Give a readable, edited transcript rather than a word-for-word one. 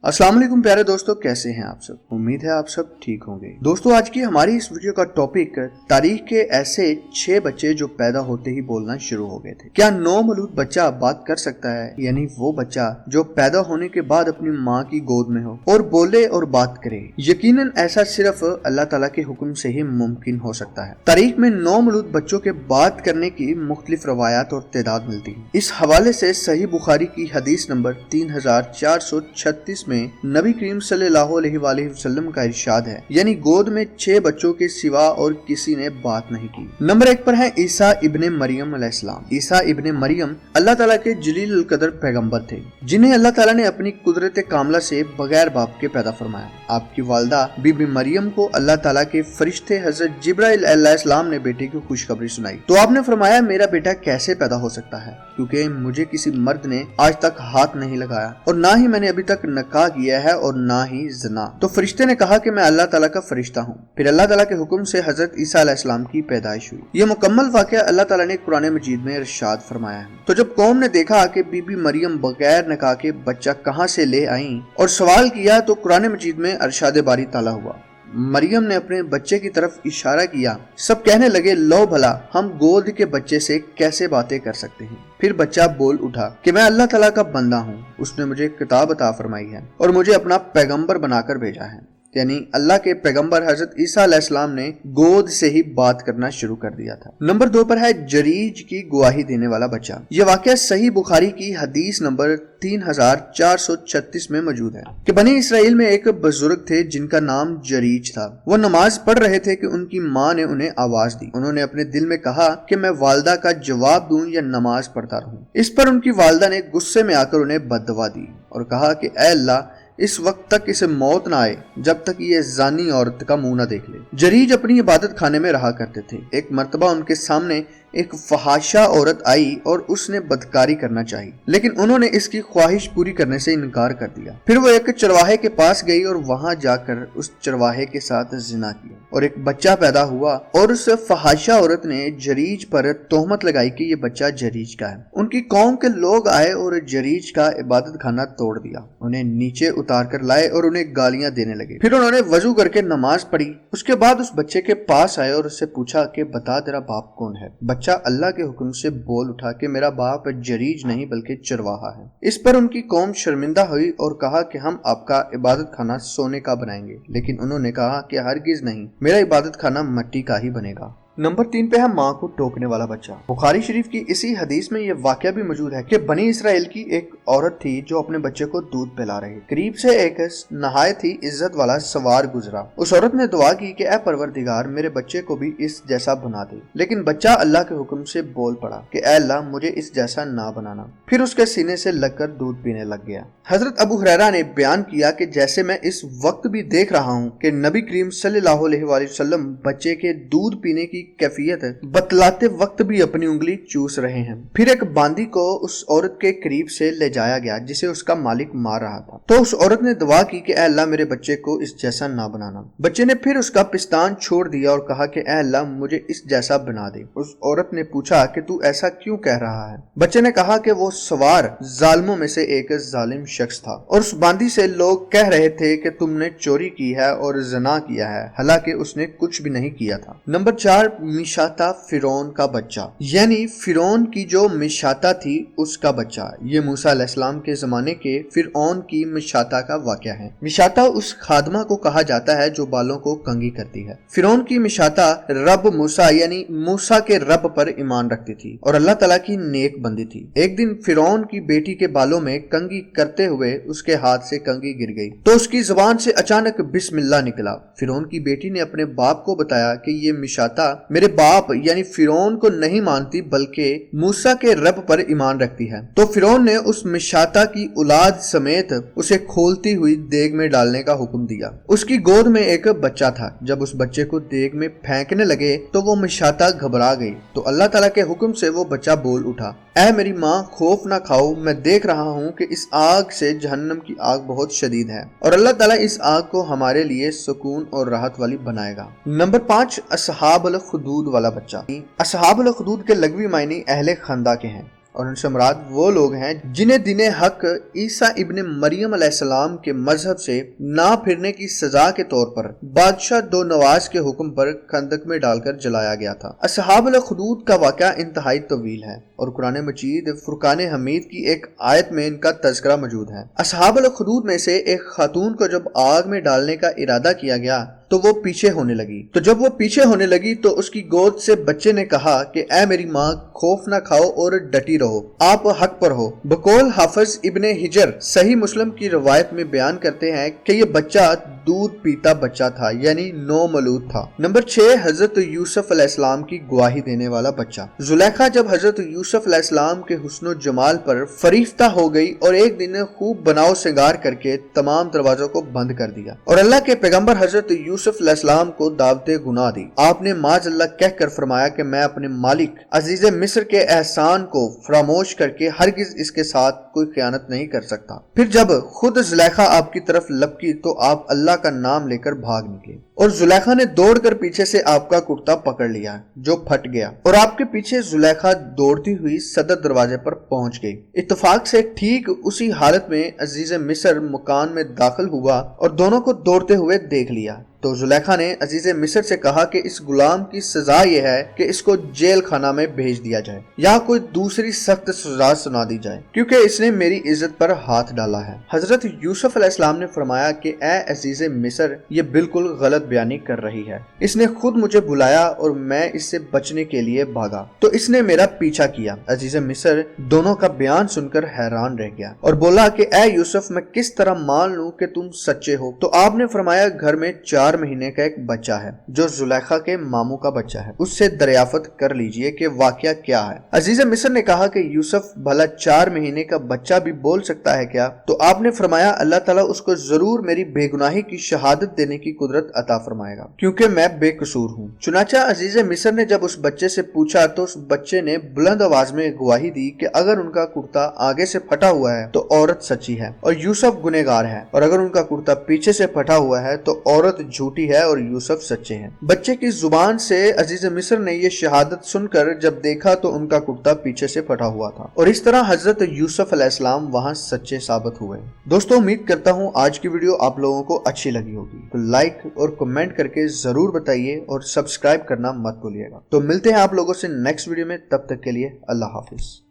अस्सलाम वालेकुम प्यारे दोस्तों, कैसे हैं आप सब। उम्मीद है आप सब ठीक होंगे। दोस्तों, आज की हमारी इस वीडियो का टॉपिक तारीख के ऐसे 6 बच्चे जो पैदा होते ही बोलना शुरू हो गए थे। क्या नौमौलूद बच्चा बात कर सकता है, यानी वो बच्चा जो पैदा होने के बाद अपनी माँ की गोद में हो और बोले और बात करे। यकीनन ऐसा सिर्फ अल्लाह ताला के हुक्म से ही मुमकिन हो सकता है। तारीख में नौमौलूद बच्चों के बात करने की मुख्तलिफ रवायात और तादाद मिलती है। इस हवाले से सही बुखारी की हदीस नंबर 3436 में नबी करीम सल्लल्लाहु अलैहि वसल्लम का इरशाद है, यानी गोद में 6 बच्चों के सिवा और किसी ने बात नहीं की। नंबर 1 पर है ईसा इब्ने मरियम अलैहिस्सलाम। ईसा इब्ने मरियम अल्लाह ताला के जलील अल कदर पैगंबर थे, जिन्हें अल्लाह ताला ने अपनी कुदरत कामला से बगैर बाप के पैदा फरमाया। आपकी वालदा बीबी मरियम को अल्लाह ताला के फरिश्ते हजरत जिब्राइल अलैहिस्सलाम ने बेटे की खुशखबरी सुनाई, तो आपने फरमाया मेरा बेटा कैसे पैदा हो सकता है, क्योंकि मुझे किसी मर्द ने आज तक हाथ नहीं लगाया और ना ही मैंने अभी तक निकाह किया है और ना ही ज़िना। तो फरिश्ते ने कहा कि मैं अल्लाह ताला का फरिश्ता हूँ। फिर अल्लाह ताला के हुक्म से हजरत ईसा अलैहिस्सलाम की पैदाइश हुई। ये मुकम्मल वाक़या अल्लाह ताला ने कुरान मजीद में इरशाद फरमाया है। तो जब कौम ने देखा कि बीबी मरियम बगैर निकाह के बच्चा कहाँ से ले आई और सवाल किया, तो कुरान मजीद में इरशाद बारी ताला हुआ। मरियम ने अपने बच्चे की तरफ इशारा किया। सब कहने लगे, लो भला हम गोद के बच्चे से कैसे बातें कर सकते हैं। फिर बच्चा बोल उठा कि मैं अल्लाह ताला का बंदा हूँ, उसने मुझे किताब अता फरमाई है और मुझे अपना पैगंबर बनाकर भेजा है। यानी अल्लाह के पैगंबर हजरत ईसा अलैहिस्सलाम ने गोद से ही बात करना शुरू कर दिया था। नंबर 2 पर है जरीज की गवाही देने वाला बच्चा। यह वाकया सही बुखारी की हदीस नंबर 3436 में मौजूद है कि बनी इसराइल में एक बुजुर्ग थे जिनका नाम जरीज था। वो नमाज पढ़ रहे थे कि उनकी माँ ने उन्हें आवाज दी। उन्होंने अपने दिल में कहा कि मैं वालदा का जवाब दूं या नमाज पढ़ता रहूं। इस पर उनकी वालदा ने गुस्से में आकर उन्हें बद्दुआ दी और कहा कि ऐ अल्लाह, इस वक्त तक इसे मौत ना आए जब तक ये जानी औरत का मुंह ना देख ले। जरीज अपनी इबादत खाने में रहा करते थे। एक मर्तबा उनके सामने एक फहाशा औरत आई और उसने बदकारी करना चाहिए, लेकिन उन्होंने इसकी ख्वाहिश पूरी करने से इनकार कर दिया। फिर वो एक चरवाहे के पास गई और वहां जाकर उस चरवाहे के साथ जिना किया और एक बच्चा पैदा हुआ और उस फहाशा औरत ने जरीज पर तोहमत लगाई कि ये बच्चा जरीज का है। उनकी कौम के लोग आए और जरीज का इबादत खाना तोड़ दिया, उन्हें नीचे उतार कर लाए और उन्हें गालियां देने लगे। फिर उन्होंने वजू करके नमाज पढ़ी। उसके बाद उस बच्चे के पास आए और उससे पूछा कि बता तेरा बाप कौन है। बच्चा अल्लाह के हुक्म से बोल उठा कि मेरा बाप जरीज नहीं बल्कि चरवाहा है। इस पर उनकी कौम शर्मिंदा हुई और कहा कि हम आपका इबादत खाना सोने का बनाएंगे, लेकिन उन्होंने कहा कि हरगिज नहीं, मेरा इबादत खाना मिट्टी का ही बनेगा। नंबर 3 पे है माँ को टोकने वाला बच्चा। बुखारी शरीफ की इसी हदीस में यह वाकया भी मौजूद है कि बनी इसराइल की एक औरत थी जो अपने बच्चे को दूध पिला रही। करीब से एक नहायत ही इज्जत वाला सवार गुजरा। उस औरत ने दुआ की कि ऐ परवरदिगार, मेरे बच्चे को भी इस जैसा बना दे। लेकिन बच्चा अल्लाह के हुक्म से बोल पड़ा कि ऐ अल्लाह, मुझे इस जैसा ना बनाना। फिर उसके सीने से लगकर दूध पीने लग गया। हजरत अबू हुरैरा ने बयान किया कि जैसे मैं इस वक्त भी देख रहा हूँ कि नबी करीम सल्लल्लाहु अलैहि वसल्लम बच्चे के दूध पीने की कैफियत बतलाते वक्त भी अपनी उंगली चूस रहे हैं। फिर एक बांदी को उस औरत के करीब से ले जाया गया जिसे उसका मालिक मार रहा था। तो उस औरत ने दुआ की कि ऐ अल्लाह, मेरे बच्चे को इस जैसा ना बनाना। बच्चे ने फिर उसका पिस्तान छोड़ दिया और कहा कि ऐ अल्लाह, मुझे इस जैसा बना दे। उस औरत ने पूछा कि तू ऐसा क्यों कह रहा है। बच्चे ने कहा कि वो सवार जालिमों में से एक जालिम शख्स था और उस बांदी से लोग कह रहे थे कि तुमने चोरी की है और ज़िना किया है, हालांकि उसने कुछ भी नहीं किया था। नंबर 4, मिशाता फिरौन का बच्चा, यानी फिरौन की जो मिशाता थी उसका बच्चा। ये मूसा अलैहिस्सलाम के जमाने के फिरौन की मिशाता का वाकया है। मिशाता उस खादमा को कहा जाता है जो बालों को कंघी करती है। फिरौन की मिशाता रब मूसा यानी मूसा के रब पर ईमान रखती थी और अल्लाह ताला की नेक बंदी थी। एक दिन फिरौन की बेटी के बालों में कंघी करते हुए उसके हाथ से कंघी गिर गई तो उसकी जुबान से अचानक बिस्मिल्लाह निकला। फिरौन की बेटी ने अपने बाप को बताया कि ये मिशाता मेरे बाप यानी फिरौन को नहीं मानती बल्कि मूसा के रब पर ईमान रखती है। तो फिरौन ने उस मिशाता की औलाद समेत उसे खोलती हुई देग में डालने का हुक्म दिया। उसकी गोद में एक बच्चा था। जब उस बच्चे को देग में फेंकने लगे तो वो मिशाता घबरा गई। तो अल्लाह ताला के हुक्म से वो बच्चा बोल उठा, ऐ मेरी माँ, खौफ ना खाओ, मैं देख रहा हूँ कि इस आग से जहन्नम की आग बहुत शदीद है और अल्लाह ताला इस आग को हमारे लिए सुकून और राहत वाली बनाएगा। नंबर 5, असहाबुल खुदूद वाला बच्चा। असहाबुल खुदूद के लगवी मायने अहले खंदा के हैं। اور ان سے مراد وہ لوگ ہیں جنہیں دین حق عیسیٰ ابن مریم علیہ السلام کے مذہب سے نہ پھرنے کی سزا کے طور پر بادشاہ دو نواز کے حکم پر خندق میں ڈال کر جلایا گیا تھا۔ اصحاب الاخدود کا واقعہ انتہائی طویل ہے اور قرآن مجید فرقان حمید کی ایک آیت میں ان کا تذکرہ موجود ہے۔ اصحاب الاخدود میں سے ایک خاتون کو جب آگ میں ڈالنے کا ارادہ کیا گیا تو وہ پیچھے ہونے لگی، تو جب وہ پیچھے ہونے لگی تو اس کی گود سے بچے نے کہا کہ اے میری ماں، خوف نہ کھاؤ اور ڈٹی رہو، آپ حق پر ہو۔ بقول حافظ ابن حجر صحیح مسلم کی روایت میں بیان کرتے ہیں کہ یہ بچہ دودھ پیتا بچہ تھا، یعنی نومولود تھا۔ نمبر 6، حضرت یوسف علیہ السلام کی گواہی دینے والا بچہ۔ زلیخا جب حضرت یوسف علیہ السلام کے حسن و جمال پر فریفتہ ہو گئی اور ایک دن خوب بناؤ سنگار کر کے تمام دروازوں کو بند کر دیا اور اللہ کے پیغمبر حضرت یوسف علیہ السلام کو دعوت گناہ دی، آپ نے معاذ اللہ کہہ کر فرمایا کہ میں اپنے مالک عزیز مصر کے احسان کو فراموش کر کے ہرگز اس کے ساتھ کوئی خیانت نہیں کر سکتا۔ پھر جب خود زلیخا آپ کی طرف لپکی تو آپ اللہ کا نام لے کر بھاگ نکلے اور زلیخا نے دوڑ کر پیچھے سے آپ کا کرتا پکڑ لیا جو پھٹ گیا اور آپ کے پیچھے زلیخا دوڑتی ہوئی صدر دروازے پر پہنچ گئی۔ اتفاق سے ٹھیک اسی حالت میں عزیز مصر مکان میں داخل ہوا اور دونوں کو دوڑتے ہوئے دیکھ لیا تو زلیخا نے عزیز مصر سے کہا کہ اس غلام کی سزا یہ ہے کہ اس کو جیل خانہ میں بھیج دیا جائے یا کوئی دوسری سخت سزا سنا دی جائے کیونکہ اس نے میری عزت پر ہاتھ ڈالا ہے۔ حضرت یوسف علیہ السلام نے فرمایا کہ اے عزیز مصر، یہ بالکل غلط بیانی کر رہی ہے، اس نے خود مجھے بلایا اور میں اس سے بچنے کے لیے بھاگا تو اس نے میرا پیچھا کیا۔ عزیز مصر دونوں کا بیان سن کر حیران رہ گیا اور بولا کہ اے یوسف، میں کس طرح مان لوں کہ تم سچے ہو؟ تو آپ نے فرمایا گھر میں 4 مہینے کا ایک بچہ ہے جو زلیخا کے ماموں کا بچہ ہے، اس سے دریافت کر لیجئے کہ واقعہ کیا ہے۔ عزیز مصر نے کہا کہ یوسف، بھلا 4 مہینے کا بچہ بھی بول سکتا ہے کیا؟ تو آپ نے فرمایا اللہ تعالیٰ اس کو ضرور میری بے گناہی کی شہادت دینے کی قدرت عطا فرمائے گا کیونکہ میں بے قصور ہوں۔ چنانچہ عزیز مصر نے جب اس بچے سے پوچھا تو اس بچے نے بلند آواز میں گواہی دی کہ اگر ان کا کرتا آگے سے پھٹا ہوا ہے تو عورت سچی ہے اور یوسف گنہگار ہے، اور اگر ان کا کرتا پیچھے سے پھٹا ہوا ہے تو عورت جھوٹی ہے اور یوسف سچے ہیں۔ بچے کی زبان سے عزیز مصر نے یہ شہادت سن کر جب دیکھا تو ان کا کرتا پیچھے سے پھٹا ہوا تھا اور اس طرح حضرت یوسف علیہ السلام وہاں سچے ثابت ہوئے۔ دوستو، امید کرتا ہوں آج کی ویڈیو آپ لوگوں کو اچھی لگی ہوگی، تو لائک اور کمنٹ کر کے ضرور بتائیے اور سبسکرائب کرنا مت بھولیے گا۔ تو ملتے ہیں آپ لوگوں سے نیکسٹ ویڈیو میں، تب تک کے لیے اللہ حافظ۔